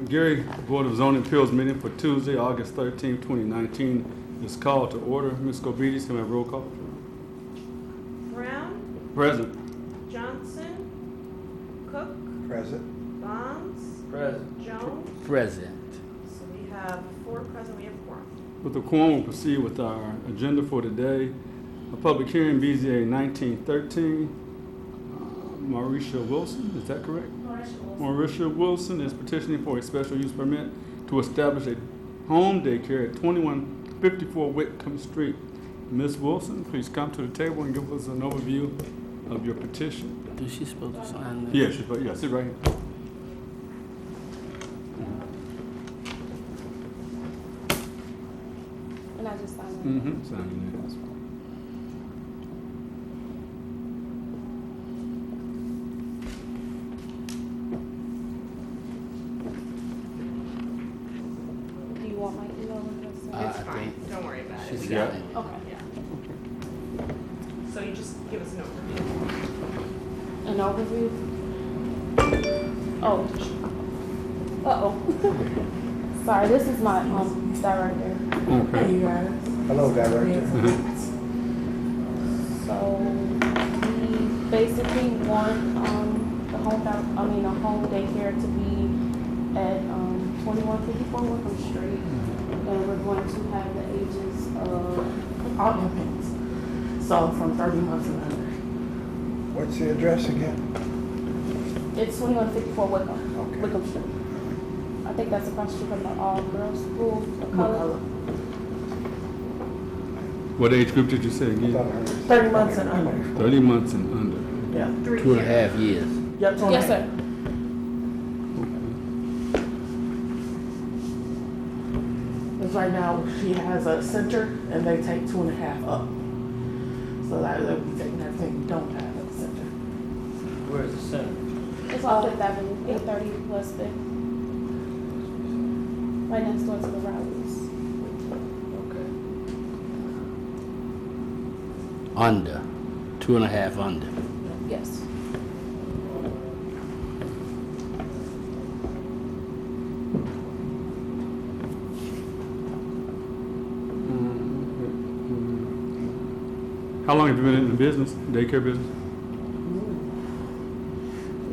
Gary Board of Zoning Appeals meeting for Tuesday, August 13, 2019 is called to order. Ms. Gobides, can I have roll call? Brown, Present. Johnson, Cook, Present. Bonds, Present. Jones. Present. So we have 4 present, we have 4. With the quorum, we'll proceed with our agenda for today. A public hearing, BZA 1913. Mauricia Wilson, is that correct? Mauricia Wilson is petitioning for a special use permit to establish a home daycare at 2154 Whitcomb Street. Ms. Wilson, please come to the table and give us an overview of your petition. Is she supposed to sign that? Yes, sit right here. And I just signed it. Mm-hmm. Signing it. Do you want my email address? I It's fine, think don't worry about it. she's We got got it. Okay. Yeah. So you just give us an overview. An overview? Oh. Uh-oh. Sorry, this is my director. Okay. you guys. Hello, Director. So we basically want a home daycare to be at 2154 Wickham Street, and we're going to have the ages of all infants, so from 30 months and under. What's the address again? It's 2154 Wickham, Okay. Wickham Street. I think that's across the street from the all-girls school. of color. What age group did you say I again? thought I heard 30 months and under. 30 months and under. Yeah. 3 2.5 years. Yep, Yes, sir. Because right now she has a center and they take 2.5 up. So that they'll be taking everything we don't have at the center. Where's the center? It's on Fifth Avenue, 830 West Fifth. Right next door to the Rowleys. Okay. Under. 2.5 under. Yes. How long have you been in the business, daycare business?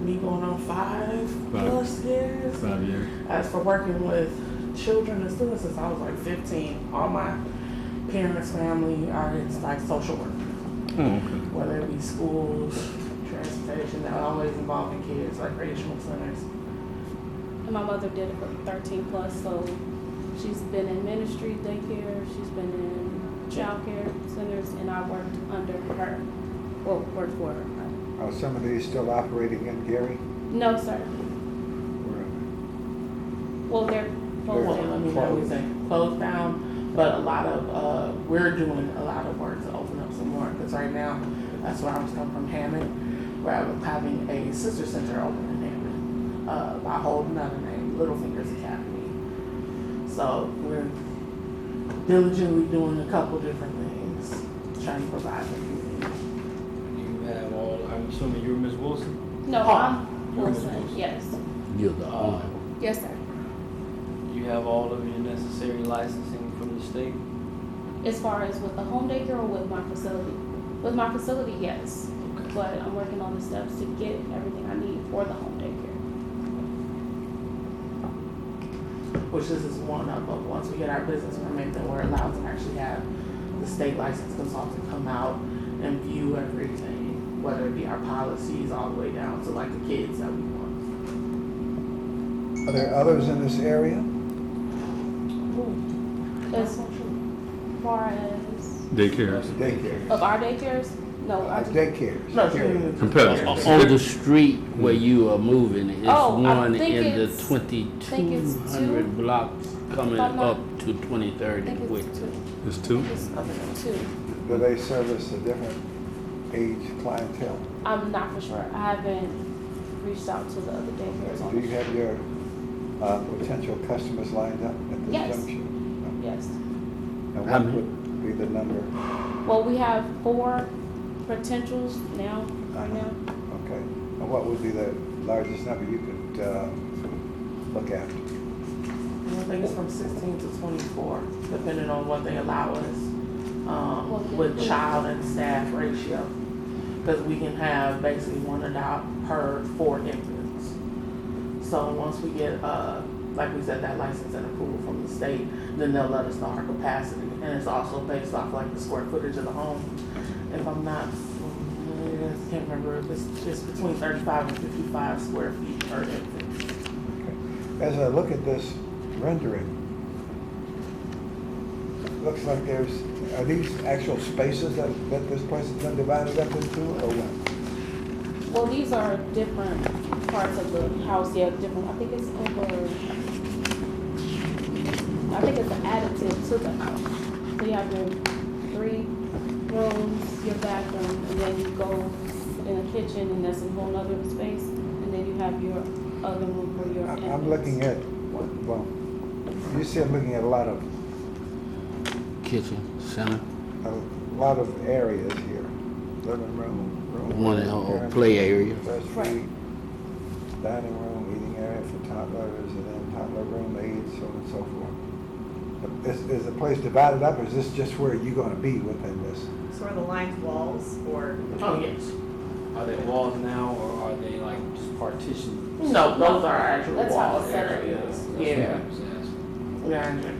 Me going on 5 Five. plus years. 5 years. As for working with children and students since I was like 15, all my parents' family are in like social work. Oh, okay. Whether it be schools, transportation, they're always involved in kids, like recreational centers. And my mother did it for 13 plus, so she's been in ministry daycare, she's been in child care centers, and I worked under her, well, worked for her. Are some of these still operating in Gary? No, sir. Or- Well, they're Well, closed I down. mean, I would say closed down, but a lot of, we're doing a lot of work to open up some more, because right now, that's where I was coming from, Hammond, where I was having a sister center open in Hammond, by holding another name, Little Fingers Academy. So we're diligently doing a couple different things, trying to provide the community. You have all, I'm assuming you're Ms. Wilson? No, Oh. I'm You're Wilson, Wilson. yes. You're the owner. Yes, sir. You have all of your necessary licensing from the state? As far as with the home daycare or with my facility? With my facility, yes. Okay. But I'm working on the steps to get everything I need for the home daycare. Which this is one of them. Once we get our business permit, then we're allowed to actually have the state licensed consultant come out and view everything, whether it be our policies all the way down to like the kids that we want. Are there others in this area? As far as Daycares. Daycares. of our daycares, no, I just, Daycares. No, period. Competitive. On the street where you are moving, it's Oh, I one think in the it's- I think it's 2200 block coming If I'm not- up to I 23rd think and it's Whitman. two. It's 2? It's two. Do they service a different age clientele? I'm not for sure. I haven't reached out to the other daycares on Do you the have your potential customers lined up at this Yes. junction? Yes. And How what many? would be the number? Well, we have 4 potentials now, right now. Okay. And what would be the largest number you could look after? I think it's from 16 to 24, depending on what they allow us, with child and staff ratio. Because we can have basically 1 adult per 4 infants. So once we get, like we said, that license and approval from the state, then they'll let us know our capacity. And it's also based off like the square footage of the home. If I'm not, I can't remember, it's between 35 and 55 square feet per infant. As I look at this rendering, looks like are these actual spaces that this place has been divided up into, or what? Well, these are different parts of the house, yeah, different, I think it's an additive to the house. So you have your 3 rooms, your bathroom, and then you go in the kitchen, and that's a whole nother space, and then you have your other room for your infants. I'm looking at, well, you see I'm looking at a lot of Kitchen, center, areas here. Living room. one or play area. Breastfeed, dining room, eating area for toddlers, and then toddler room aids, so on and so forth. Is the place divided up, or is this just where you're gonna be within this? So are the lines walls or? Oh, yes. Are they walls now, or are they like just partitions? No, those are actual That's how walled it's set up. areas. That's Yeah. what I was asking.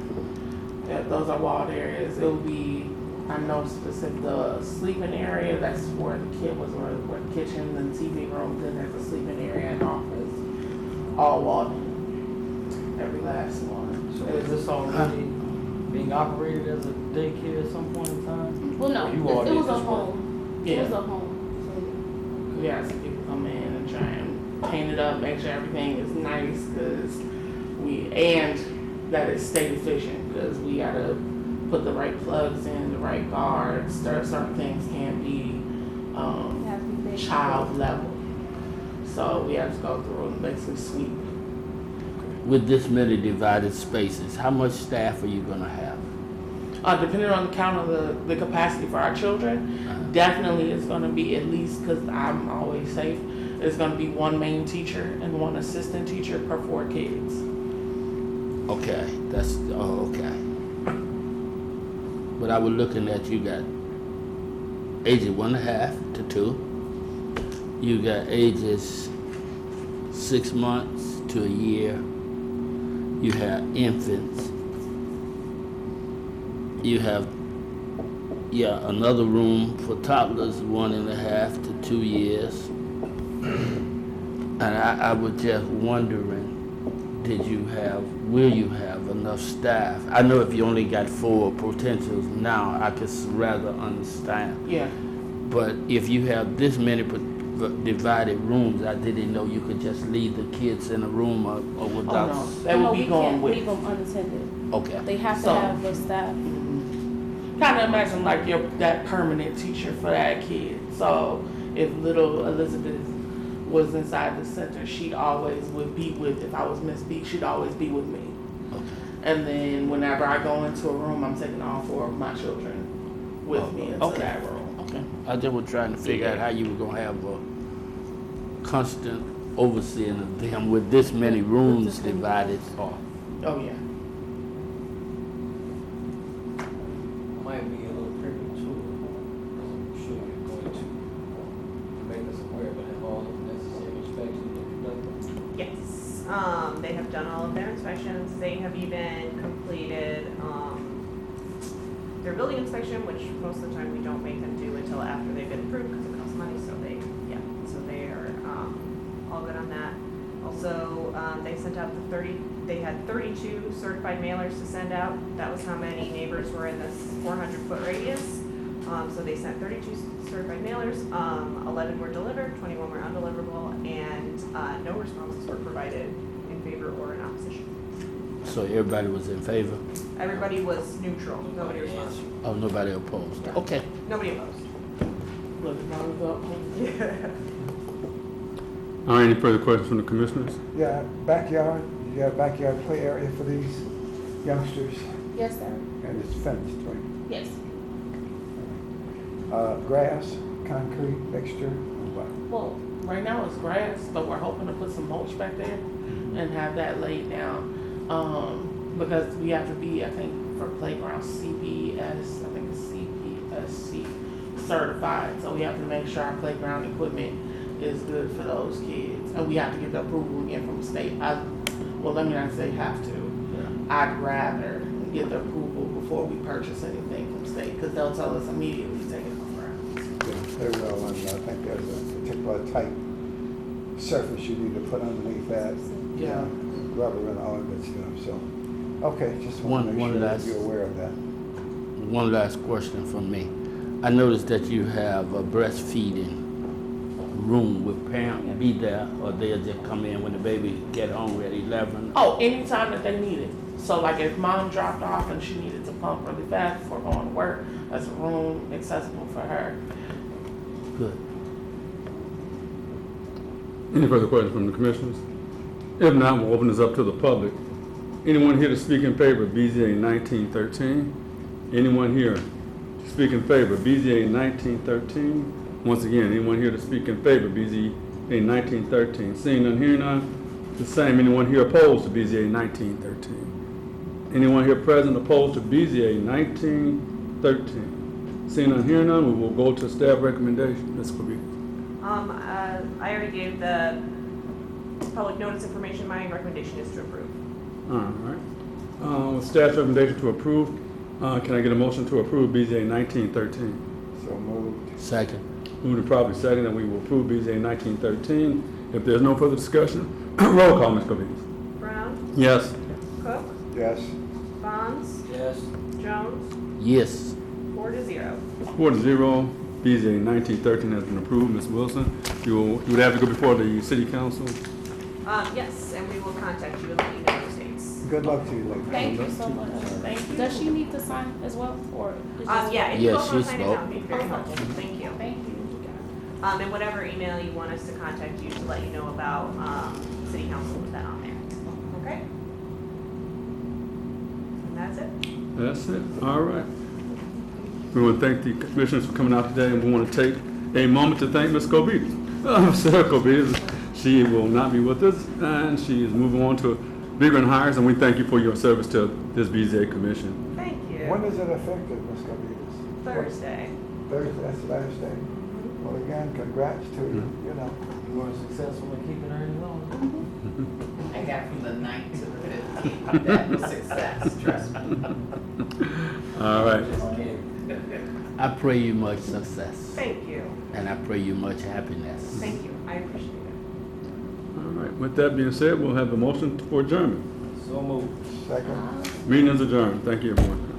Yeah, those are walled areas. It'll be, I know specific, the sleeping area, that's where the kid was, where the kitchen and TV room, then there's a sleeping area and office, all walled in, every last one. So is this already being operated as a daycare at some point in time? Well, no, You all it did was a this work. home. It Yeah. was a home. We have some people come in and try and paint it up, make sure everything is nice, and that it's state efficient, because we gotta put the right plugs in, the right guards, certain things can't be, So it has to be big. child level. So we have to go through and basically sweep. With this many divided spaces, how much staff are you gonna have? Depending on the count of the capacity for our children, definitely it's gonna be at least, because I'm always safe, it's gonna be 1 main teacher and 1 assistant teacher per 4 kids. Okay, okay. But I was looking at, you got ages 1.5 to 2. You got ages 6 months to a year. You have infants. You have, another room for toddlers, 1.5 to 2 years. And I was just wondering, will you have enough staff? I know if you only got 4 potentials now, I could rather understand. Yeah. But if you have this many divided rooms, I didn't know you could just leave the kids in a room or without. Oh, no. They will be we going can't with. leave them unattended. Okay. They have to So- have the staff. Kind of imagine like that permanent teacher for that kid. So if little Elizabeth was inside the center, she always would be with, if I was Miss B, she'd always be with me. Okay. And then whenever I go into a room, I'm taking all 4 of my children with me into Okay. that room. Okay. I just was trying to figure out how you were gonna have a constant overseeing of them with this many rooms divided off. Oh, yeah. Might be a little premature, because I'm sure you're going to make us aware, but have all the necessary inspections been conducted? Yes, they have done all of their inspections. They have even completed, their building inspection, which most of the time we don't make them do until after they've been approved because it costs money, so they are, all good on that. Also, they sent out they had 32 certified mailers to send out. That was how many neighbors were in this 400-foot radius. So they sent 32 certified mailers, 11 were delivered, 21 were undeliverable, and no responses were provided in favor or in opposition. So everybody was in favor? Everybody was neutral, nobody responded. Oh, nobody opposed? Okay. Nobody opposed. Look, if I was up. Are any further questions from the commissioners? Yeah, backyard, you got a backyard play area for these youngsters, Yes, sir. and it's fenced, right? Yes. Grass, concrete mixture, or what? Well, Right now it's grass, but we're hoping to put some mulch back there and have that laid down. Because we have to be, I think, for playground CPS, I think it's CPSC certified, so we have to make sure our playground equipment is good for those kids, and we have to get the approval again from the state. Well, let me not say have to. I'd rather get the approval before we purchase anything from state, because they'll tell us immediately to take it from grounds. Yeah, they will, and I think there's a particular type surface you need to put underneath that. Yeah. Rubber and all that good stuff, so, okay, just want to One make sure that last- you're aware of that. One last question from me. I noticed that you have a breastfeeding room with parents be there, or they'll just come in when the baby get hungry at 11. Oh, anytime that they need it. So like if mom dropped off and she needed to pump really fast before going to work, there's a room accessible for her. Good. Any further questions from the commissioners? If not, we'll open this up to the public. Anyone here to speak in favor of BZA 1913? Anyone here to speak in favor of BZA 1913? Once again, anyone here to speak in favor of BZA 1913? Seeing none, hearing none, the same. Anyone here opposed to BZA 1913? Anyone here present opposed to BZA 1913? Seeing none, hearing none, we will go to staff recommendation. Ms. Khabib. I already gave the public notice information. My recommendation is to approve. All right. With staff's recommendation to approve, can I get a motion to approve BZA 1913? So moved. Second. Moved and probably second that we will approve BZA 1913. If there's no further discussion, roll call, Ms. Caviedes. Brown, Yes. Cook, Yes, Bonds, Yes. Jones, Yes. 4-0. 4-0, BZA 1913 has been approved. Ms. Wilson, you would have to go before the city council. Yes, and we will contact you and let you know those dates. good luck to you, ladies. Thank you so much. Thank you. Does she need to sign as well, or? it's just- Yeah, if you Yes, both want she's to sign it, that would be very helpful. Thank you. Thank you. And whatever email you want us to contact you to let you know about, city council, put that on there. Okay? And that's it. That's it. All right. We want to thank the commissioners for coming out today, and we want to take a moment to thank Ms. Caviedes. Sarah Caviedes, she will not be with us, and she is moving on to bigger and hires, and we thank you for your service to this BZA commission. Thank you. When is it effective, Ms. Caviedes? Thursday. Thursday, that's the last day. Well, again, congrats to you, you know. You were successful in keeping her on. I got from the 9th to the 15th. That was success, trust me. All right. Just kidding. I pray you much success, Thank you. and I pray you much happiness. Thank you. I appreciate it. All right. With that being said, we'll have a motion for adjournment. So moved. Second. Meeting is adjourned. Thank you, everyone.